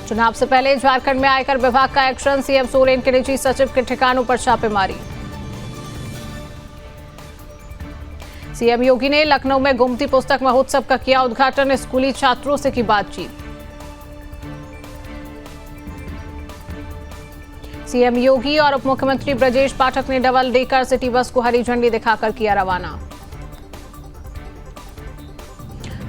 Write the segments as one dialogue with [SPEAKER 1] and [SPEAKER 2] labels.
[SPEAKER 1] चुनाव से पहले झारखंड में आयकर विभाग का एक्शन, सीएम सोरेन के निजी सचिव के ठिकानों पर छापेमारी। सीएम योगी ने लखनऊ में गोमती पुस्तक महोत्सव का किया उद्घाटन, स्कूली छात्रों से की बातचीत। सीएम योगी और उप मुख्यमंत्री ब्रजेश पाठक ने डबल डेकर सिटी बस को हरी झंडी दिखाकर किया रवाना।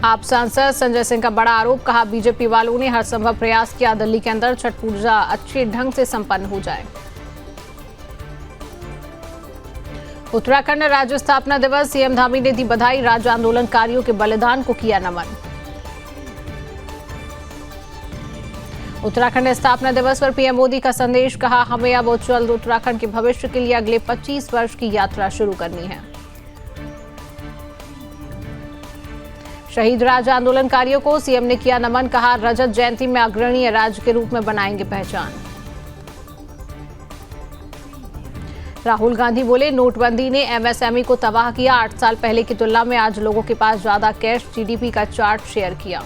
[SPEAKER 1] आप सांसद संजय सिंह का बड़ा आरोप, कहा बीजेपी वालों ने हर संभव प्रयास किया दिल्ली के अंदर छठ पूजा अच्छे ढंग से संपन्न हो जाए। उत्तराखंड राज्य स्थापना दिवस, सीएम धामी ने दी बधाई, राज्य आंदोलनकारियों के बलिदान को किया नमन। उत्तराखंड स्थापना दिवस पर पीएम मोदी का संदेश, कहा हमें अब जल्द उत्तराखंड के भविष्य के लिए अगले 25 वर्ष की यात्रा शुरू करनी है। शहीद राज्य आंदोलनकारियों को सीएम ने किया नमन, कहा रजत जयंती में अग्रणी राज्य के रूप में बनाएंगे पहचान। राहुल गांधी बोले नोटबंदी ने एमएसएमई को तबाह किया, 8 साल पहले की तुलना में आज लोगों के पास ज्यादा कैश, जीडीपी का चार्ट शेयर किया।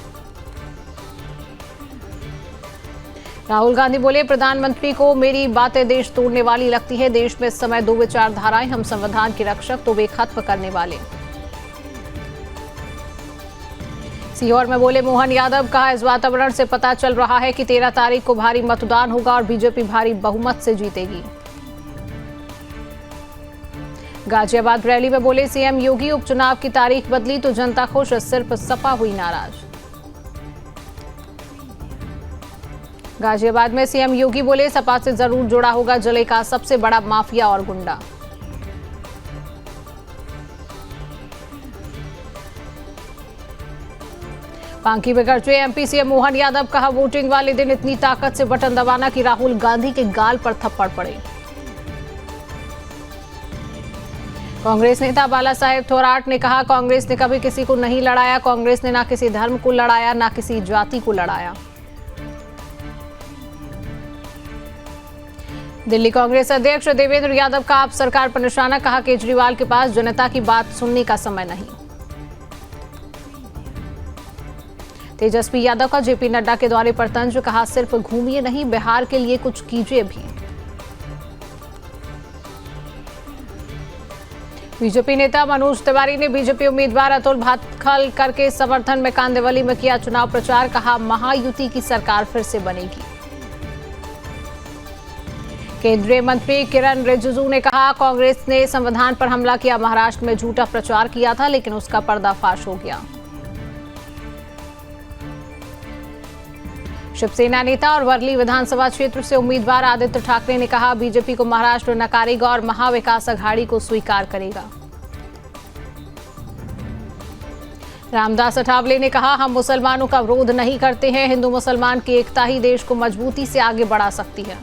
[SPEAKER 1] राहुल गांधी बोले प्रधानमंत्री को मेरी बातें देश तोड़ने वाली लगती है, देश में इस समय 2 विचारधाराएं, हम संविधान के रक्षक तो वे खत्म करने वाले। सीहोर में बोले मोहन यादव, कहा इस वातावरण से पता चल रहा है कि 13 तारीख को भारी मतदान होगा और बीजेपी भारी बहुमत से जीतेगी। गाजियाबाद रैली में बोले सीएम योगी, उपचुनाव की तारीख बदली तो जनता खुश, सिर्फ सपा हुई नाराज। गाजियाबाद में सीएम योगी बोले सपा से जरूर जुड़ा होगा जिले का सबसे बड़ा माफिया और गुंडा। पांकी में गरजे एमपी सीएम मोहन यादव, कहा वोटिंग वाले दिन इतनी ताकत से बटन दबाना कि राहुल गांधी के गाल पर थप्पड़ पड़े। कांग्रेस नेता बाला साहेब थोराट ने कहा कांग्रेस ने कभी किसी को नहीं लड़ाया, कांग्रेस ने ना किसी धर्म को लड़ाया ना किसी जाति को लड़ाया। दिल्ली कांग्रेस अध्यक्ष देवेंद्र यादव का आप सरकार पर निशाना, कहा केजरीवाल के पास जनता की बात सुनने का समय नहीं। तेजस्वी यादव का जेपी नड्डा के दौरे पर तंज, कहा सिर्फ घूमिए नहीं बिहार के लिए कुछ कीजिए भी। बीजेपी नेता मनोज तिवारी ने बीजेपी उम्मीदवार अतुल भाटखल करके समर्थन में कांदिवली में किया चुनाव प्रचार, कहा महायुति की सरकार फिर से बनेगी। केंद्रीय मंत्री किरण रिजिजू ने कहा कांग्रेस ने संविधान पर हमला किया, महाराष्ट्र में झूठा प्रचार किया था लेकिन उसका पर्दाफाश हो गया। शिवसेना नेता और वर्ली विधानसभा क्षेत्र से उम्मीदवार आदित्य ठाकरे ने कहा बीजेपी को महाराष्ट्र नकारेगा और महाविकास अघाड़ी को स्वीकार करेगा। रामदास अठावले ने कहा हम मुसलमानों का विरोध नहीं करते हैं, हिंदू मुसलमान की एकता ही देश को मजबूती से आगे बढ़ा सकती है।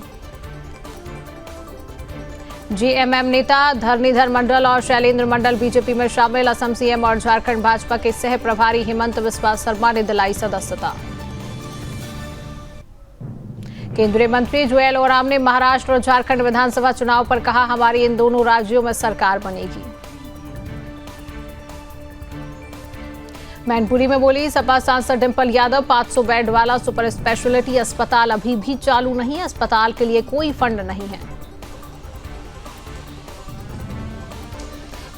[SPEAKER 1] जेएमएम नेता धरणीधर मंडल और शैलेंद्र मंडल बीजेपी में शामिल, असम सीएम और झारखंड भाजपा के सह प्रभारी हेमंत बिस्वा शर्मा ने दिलाई सदस्यता। केंद्रीय मंत्री जुएल ओराम ने महाराष्ट्र और झारखंड विधानसभा चुनाव पर कहा हमारी इन दोनों राज्यों में सरकार बनेगी। मैनपुरी में बोली सपा सांसद डिंपल यादव, 500 बेड वाला सुपर स्पेशलिटी अस्पताल अभी भी चालू नहीं, अस्पताल के लिए कोई फंड नहीं है।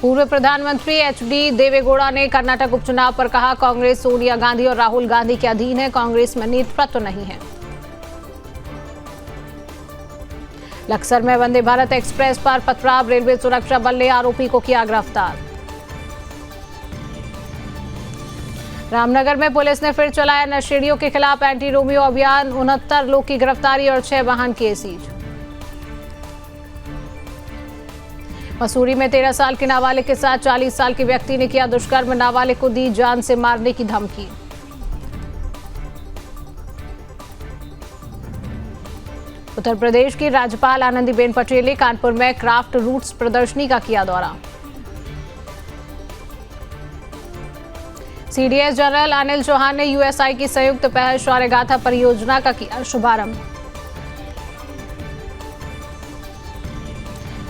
[SPEAKER 1] पूर्व प्रधानमंत्री एचडी देवेगौड़ा ने कर्नाटक उपचुनाव पर कहा कांग्रेस सोनिया गांधी और राहुल गांधी के अधीन है, कांग्रेस में नेतृत्व नहीं है। लक्सर में वंदे भारत एक्सप्रेस पर पथराव, रेलवे सुरक्षा बल ने आरोपी को किया गिरफ्तार। रामनगर में पुलिस ने फिर चलाया नशेड़ियों के खिलाफ एंटी रोमियो अभियान, 69 लोग की गिरफ्तारी और 6 वाहन किए सीज। मसूरी में 13 साल के नाबालिग के साथ 40 साल के व्यक्ति ने किया दुष्कर्म, नाबालिग को दी जान से मारने की धमकी। उत्तर प्रदेश की राज्यपाल आनंदीबेन पटेल ने कानपुर में क्राफ्ट रूट्स प्रदर्शनी का किया दौरा। सीडीएस जनरल अनिल चौहान ने यूएसआई की संयुक्त पहल शौर्य गाथा परियोजना का किया शुभारंभ।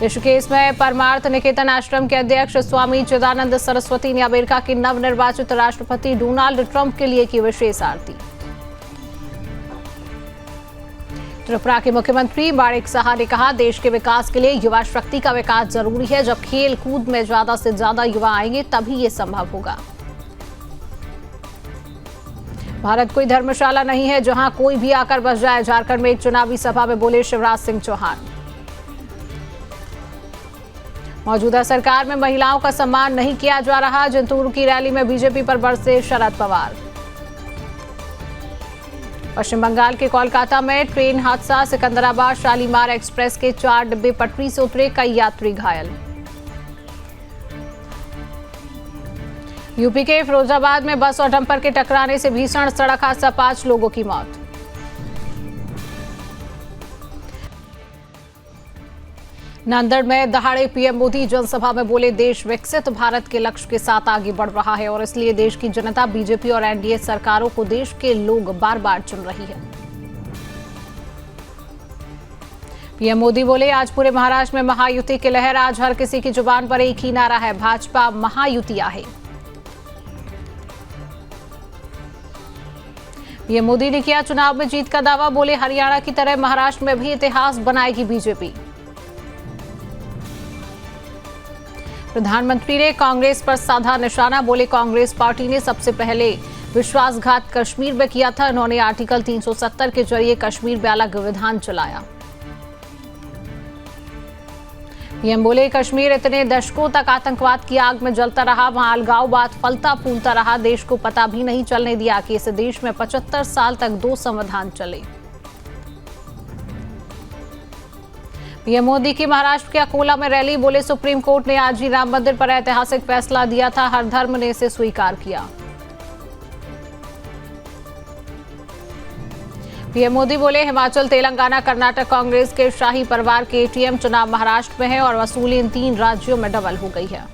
[SPEAKER 1] ऋषिकेश में परमार्थ निकेतन आश्रम के अध्यक्ष स्वामी चिदानंद सरस्वती ने अमेरिका के नवनिर्वाचित राष्ट्रपति डोनाल्ड ट्रंप के लिए की विशेष आरती। त्रिपुरा के मुख्यमंत्री माणिक साहा ने कहा, देश के विकास के लिए युवा शक्ति का विकास जरूरी है। जब खेल कूद में ज्यादा से ज्यादा युवा आएंगे तभी ये संभव होगा। भारत कोई धर्मशाला नहीं है जहां कोई भी आकर बस जाए। झारखंड में एक चुनावी सभा में बोले शिवराज सिंह चौहान। मौजूदा सरकार में महिलाओं का सम्मान नहीं किया जा रहा। जंतूर की रैली में बीजेपी पर बरसे शरद पवार। पश्चिम बंगाल के कोलकाता में ट्रेन हादसा। सिकंदराबाद शालीमार एक्सप्रेस के 4 डिब्बे पटरी से उतरे, कई यात्री घायल। यूपी के फिरोजाबाद में बस और डंपर के टकराने से भीषण सड़क हादसा, 5 लोगों की मौत। नांदेड़ में दहाड़े पीएम मोदी जनसभा में बोले, देश विकसित भारत के लक्ष्य के साथ आगे बढ़ रहा है और इसलिए देश की जनता बीजेपी और एनडीए सरकारों को देश के लोग बार बार चुन रही है। पीएम मोदी बोले, आज पूरे महाराष्ट्र में महायुति की लहर। आज हर किसी की जुबान पर एक ही नारा है, भाजपा महायुति आहे। पीएम मोदी ने किया चुनाव में जीत का दावा। बोले, हरियाणा की तरह महाराष्ट्र में भी इतिहास बनाएगी बीजेपी। प्रधानमंत्री ने कांग्रेस पर साधा निशाना। बोले, कांग्रेस पार्टी ने सबसे पहले विश्वासघात कश्मीर में किया था। उन्होंने आर्टिकल 370 के जरिए कश्मीर में अलग विधान चलाया। पीएम बोले, कश्मीर इतने दशकों तक आतंकवाद की आग में जलता रहा, वहां अलगाववाद फलता फूलता रहा। देश को पता भी नहीं चलने दिया कि इस देश में 75 साल तक 2 संविधान चले। पीएम मोदी की महाराष्ट्र के अकोला में रैली। बोले, सुप्रीम कोर्ट ने आज ही राम मंदिर पर ऐतिहासिक फैसला दिया था। हर धर्म ने इसे स्वीकार किया। पीएम मोदी बोले, हिमाचल, तेलंगाना, कर्नाटक कांग्रेस के शाही परिवार के एटीएम चुनाव महाराष्ट्र में है और वसूली इन 3 राज्यों में डबल हो गई है।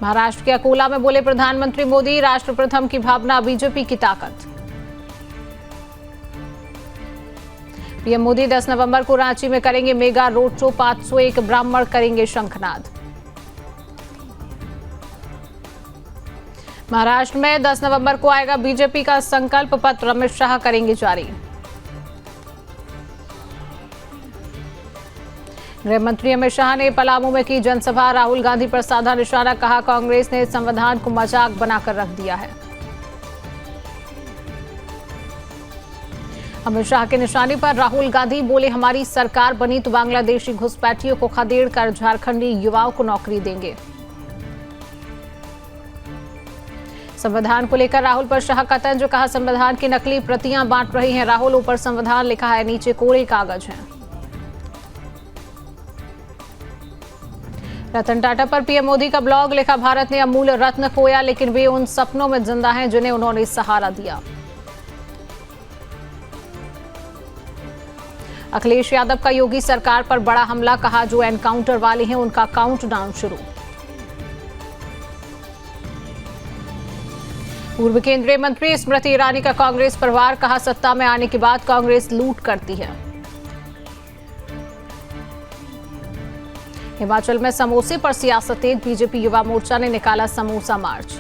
[SPEAKER 1] महाराष्ट्र के अकोला में बोले प्रधानमंत्री मोदी, राष्ट्र प्रथम की भावना बीजेपी की ताकत। पीएम मोदी 10 नवंबर को रांची में करेंगे मेगा रोड शो। 501 ब्राह्मण करेंगे शंखनाद। महाराष्ट्र में 10 नवंबर को आएगा बीजेपी का संकल्प पत्र। अमित शाह करेंगे जारी। गृह मंत्री अमित शाह ने पलामू में की जनसभा। राहुल गांधी पर साधा निशाना। कहा, कांग्रेस ने संविधान को मजाक बनाकर रख दिया है। अमित शाह के निशाने पर राहुल गांधी बोले, हमारी सरकार बनी तो बांग्लादेशी घुसपैठियों को खदेड़ कर झारखंडी युवाओं को नौकरी देंगे। संविधान को लेकर राहुल पर शाह का तंज। कहा, संविधान की नकली प्रतियां बांट रही हैं राहुल। ऊपर संविधान लिखा है, नीचे कोरे कागज हैं। रतन टाटा पर पीएम मोदी का ब्लॉग। लिखा, भारत ने अमूल्य रत्न खोया लेकिन वे उन सपनों में जिंदा हैं जिन्हें उन्होंने सहारा दिया। अखिलेश यादव का योगी सरकार पर बड़ा हमला। कहा, जो एनकाउंटर वाले हैं उनका काउंटडाउन शुरू। पूर्व केंद्रीय मंत्री स्मृति ईरानी का कांग्रेस पर वार। कहा, सत्ता में आने के बाद कांग्रेस लूट करती है। हिमाचल में समोसे पर सियासत तेज। बीजेपी युवा मोर्चा ने निकाला समोसा मार्च।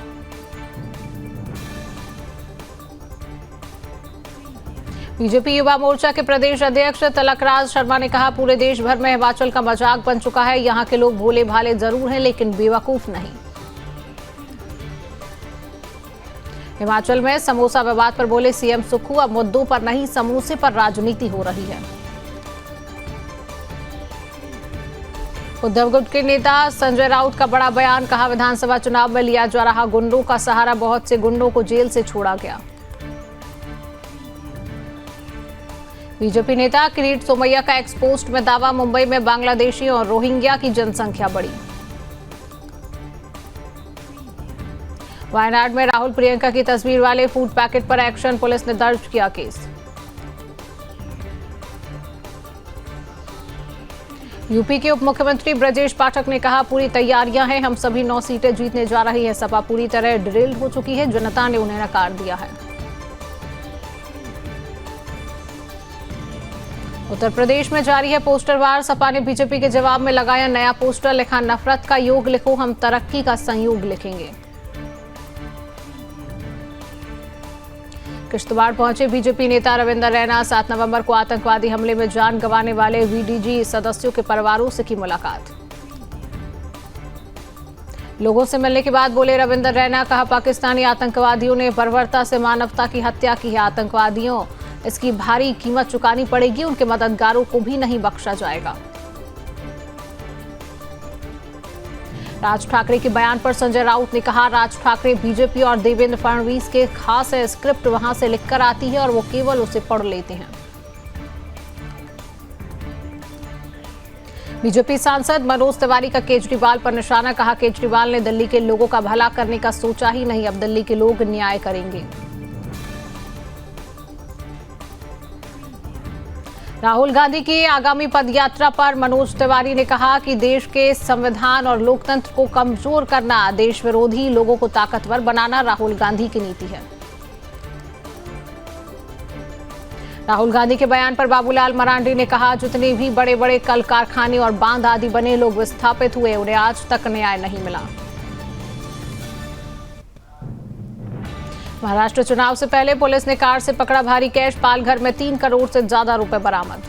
[SPEAKER 1] बीजेपी युवा मोर्चा के प्रदेश अध्यक्ष तलकराज शर्मा ने कहा, पूरे देश भर में हिमाचल का मजाक बन चुका है। यहां के लोग भोले भाले जरूर हैं लेकिन बेवकूफ नहीं। हिमाचल में समोसा विवाद पर बोले सीएम सुक्खू, अब मुद्दों पर नहीं समोसे पर राजनीति हो रही है। उद्धव गुट के नेता संजय राउत का बड़ा बयान। कहा, विधानसभा चुनाव में लिया जा रहा गुंडों का सहारा। बहुत से गुंडों को जेल से छोड़ा गया। बीजेपी नेता किरीट सोमैया का एक्सपोस्ट में दावा। मुंबई में बांग्लादेशी और रोहिंग्या की जनसंख्या बढ़ी। वायनाड में राहुल प्रियंका की तस्वीर वाले फूड पैकेट पर एक्शन। पुलिस ने दर्ज किया केस। यूपी के उप मुख्यमंत्री ब्रजेश पाठक ने कहा, पूरी तैयारियां हैं, हम सभी 9 सीटें जीतने जा रही है। सपा पूरी तरह ड्रिल हो चुकी है, जनता ने उन्हें नकार दिया है। उत्तर प्रदेश में जारी है पोस्टर वार। सपा ने बीजेपी के जवाब में लगाया नया पोस्टर। लिखा, नफरत का योग लिखो, हम तरक्की का संयोग लिखेंगे। किश्तवाड़ पहुंचे बीजेपी नेता रविंदर रैना। 7 नवंबर को आतंकवादी हमले में जान गंवाने वाले वीडीजी सदस्यों के परिवारों से की मुलाकात। लोगों से मिलने के बाद बोले रविंदर रैना, कहा पाकिस्तानी आतंकवादियों ने बर्बरता से मानवता की हत्या की है। आतंकवादियों इसकी भारी कीमत चुकानी पड़ेगी, उनके मददगारों को भी नहीं बख्शा जाएगा। राज ठाकरे के बयान पर संजय राउत ने कहा, राज ठाकरे बीजेपी और देवेंद्र फडणवीस के खास है। स्क्रिप्ट वहां से लिखकर आती है और वो केवल उसे पढ़ लेते हैं। बीजेपी सांसद मनोज तिवारी का केजरीवाल पर निशाना। कहा, केजरीवाल ने दिल्ली के लोगों का भला करने का सोचा ही नहीं, अब दिल्ली के लोग न्याय करेंगे। राहुल गांधी की आगामी पदयात्रा पर मनोज तिवारी ने कहा कि देश के संविधान और लोकतंत्र को कमजोर करना, देश विरोधी लोगों को ताकतवर बनाना राहुल गांधी की नीति है। राहुल गांधी के बयान पर बाबूलाल मरांडी ने कहा, जितने भी बड़े बड़े कल कारखाने और बांध आदि बने, लोग विस्थापित हुए, उन्हें आज तक न्याय नहीं मिला। महाराष्ट्र चुनाव से पहले पुलिस ने कार से पकड़ा भारी कैश। पालघर में 3 करोड़ से ज्यादा रुपए बरामद।